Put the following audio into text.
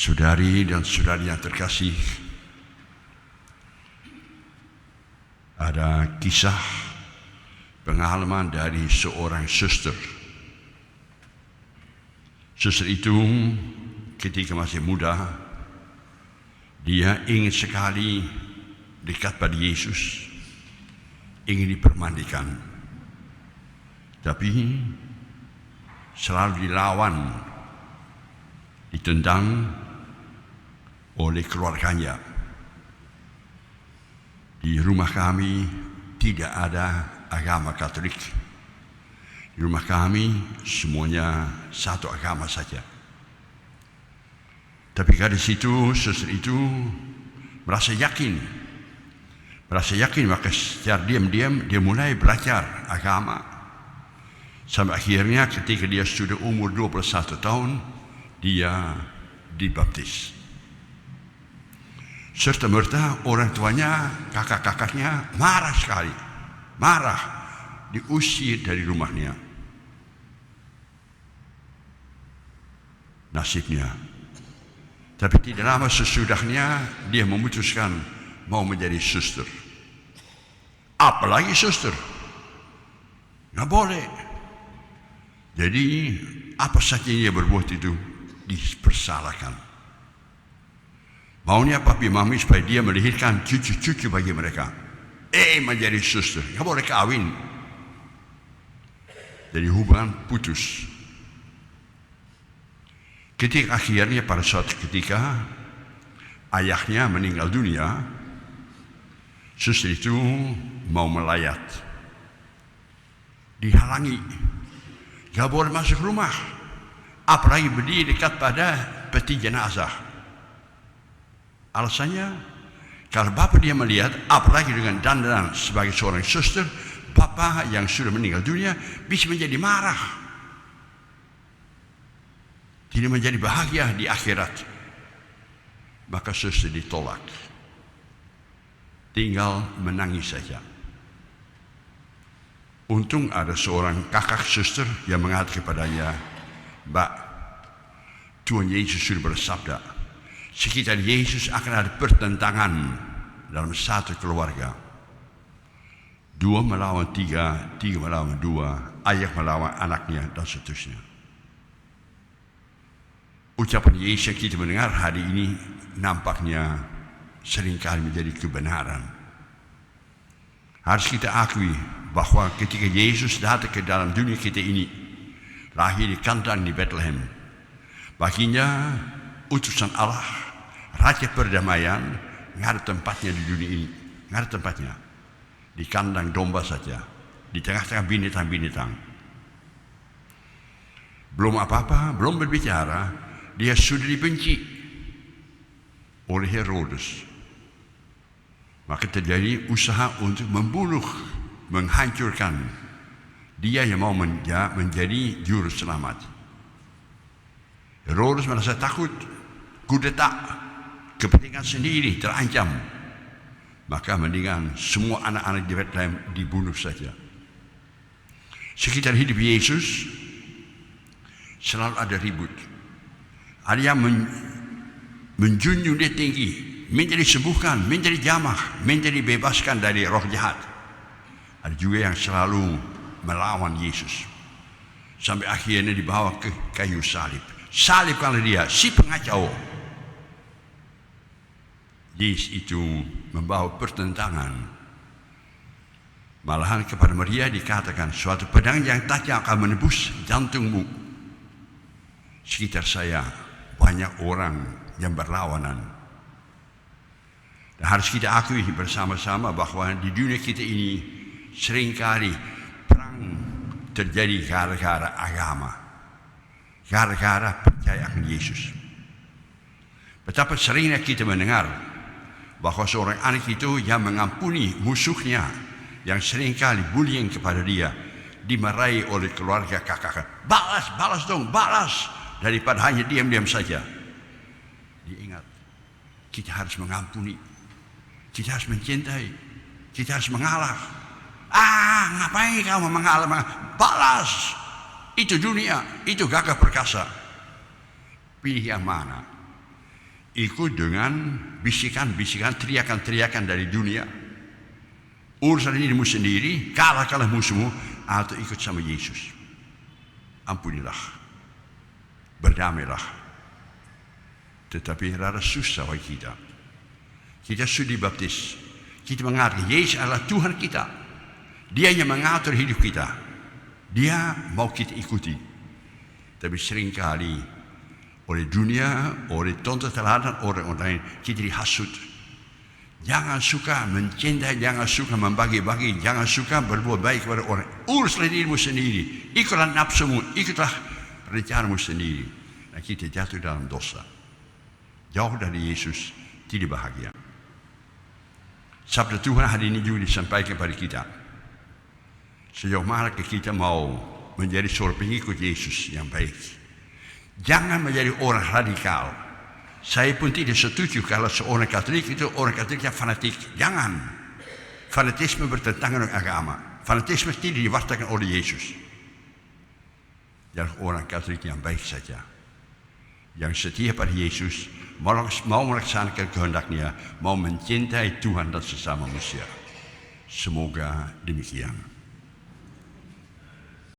Saudari dan saudari yang terkasih, ada kisah pengalaman dari seorang suster. Suster itu ketika masih muda, dia ingin sekali dekat pada Yesus, ingin dipermandikan, tapi selalu dilawan, ditentang oleh keluarganya. Di rumah kami tidak ada agama Katolik. Di rumah kami semuanya satu agama saja. Tapi gadis itu, suster itu merasa yakin, maka secara diam-diam dia mulai belajar agama. Sampai akhirnya ketika dia sudah umur 21 tahun, dia dibaptis. Serta-merta orang tuanya, kakak-kakaknya marah sekali. Marah, diusir dari rumahnya. Nasibnya. Tapi tidak lama sesudahnya dia memutuskan mau menjadi suster. Apalagi suster? Nggak boleh. Jadi apa saja yang dia berbuat itu dipersalahkan. Maunya papi mami supaya dia melahirkan cucu-cucu bagi mereka. Menjadi suster, nggak boleh kawin. Jadi hubungan putus. Ketika akhirnya pada suatu ketika ayahnya meninggal dunia, suster itu mau melayat. Dihalangi. Nggak boleh masuk rumah. Apalagi berdiri dekat pada peti jenazah. Alasannya, kalau bapak dia melihat, apalagi dengan dandan sebagai seorang suster, bapak yang sudah meninggal dunia bisa menjadi marah. Tidak menjadi bahagia di akhirat. Maka suster ditolak. Tinggal menangis saja. Untung ada seorang kakak suster yang mengatakan kepadanya, Mbak, Tuhan Yesus sudah bersabda, sekitar Yesus akan ada pertentangan dalam satu keluarga. 2 melawan 3, 3 melawan 2, ayah melawan anaknya, dan seterusnya. Ucapan Yesus yang kita mendengar hari ini nampaknya seringkali menjadi kebenaran. Harus kita akui bahwa ketika Yesus datang ke dalam dunia kita ini, lahir di kandang di Bethlehem, baginya utusan Allah, Raja Perdamaian, nggak ada tempatnya di dunia ini, nggak ada tempatnya. Di kandang domba saja, di tengah-tengah binatang-binatang. Belum apa-apa, belum berbicara, dia sudah dibenci oleh Herodes. Maka terjadi usaha untuk membunuh, menghancurkan dia yang mau menjadi juru selamat. Herodes merasa takut, kudeta, kepentingan sendiri terancam. Maka mendingan semua anak-anak di Bethlehem dibunuh saja. Sekitar hidup Yesus selalu ada ribut. Ada yang menjunjung dia tinggi, minta disembuhkan, minta dijamah, minta dibebaskan dari roh jahat. Ada juga yang selalu melawan Yesus. Sampai akhirnya dibawa ke kayu salib. Salibkanlah dia, si pengacau. Yesus itu membawa pertentangan. Malahan kepada Maria dikatakan, suatu pedang yang tajam akan menembus jantungmu. Sekitar saya banyak orang yang berlawanan. Dan harus kita akui bersama-sama bahwa di dunia kita ini seringkali perang terjadi gara-gara agama, gara-gara percaya akan Yesus. Betapa seringnya kita mendengar bahwa seorang anak itu yang mengampuni musuhnya yang seringkali bullying kepada dia, dimarahi oleh keluarga kakak. Balas dong, balas, daripada hanya diam-diam saja. Diingat, kita harus mengampuni, kita harus mencintai, kita harus mengalah. Ngapain kamu mengalah? Balas, itu dunia, itu gagah perkasa. Pilih yang mana? ikut dengan bisikan-bisikan, teriakan-teriakan dari dunia. Urusan dirimu sendiri, kalah musuhmu, atau ikut sama Yesus. Ampunilah, berdamailah. Tetapi rada susah bagi kita. Kita sudah dibaptis. Kita mengerti Yesus adalah Tuhan kita. Dia yang mengatur hidup kita. Dia mau kita ikuti. Tapi seringkali oleh dunia, oleh tonton teladan orang lain, kita dihasut. Jangan suka mencintai, jangan suka membagi-bagi, jangan suka berbuat baik kepada orang. Uruslah dirimu sendiri, ikutlah nafsumu, ikutlah rencanamu sendiri. Dan kita jatuh dalam dosa. Jauh dari Yesus, tidak bahagia. Sabda Tuhan hari ini juga disampaikan kepada kita. Sejauh mana kita mau menjadi seorang pengikut Yesus yang baik. Jangan menjadi orang radikal. Saya pun tidak setuju kalau seorang Katolik itu orang Katolik yang fanatik. Jangan. Fanatisme bertentangan dengan agama. Fanatisme tidak diwartakan oleh Yesus. Jadi orang Katolik yang baik saja. Yang setia pada Yesus, mau melaksanakan kehendaknya, mau mencintai Tuhan dan sesama manusia. Semoga demikian.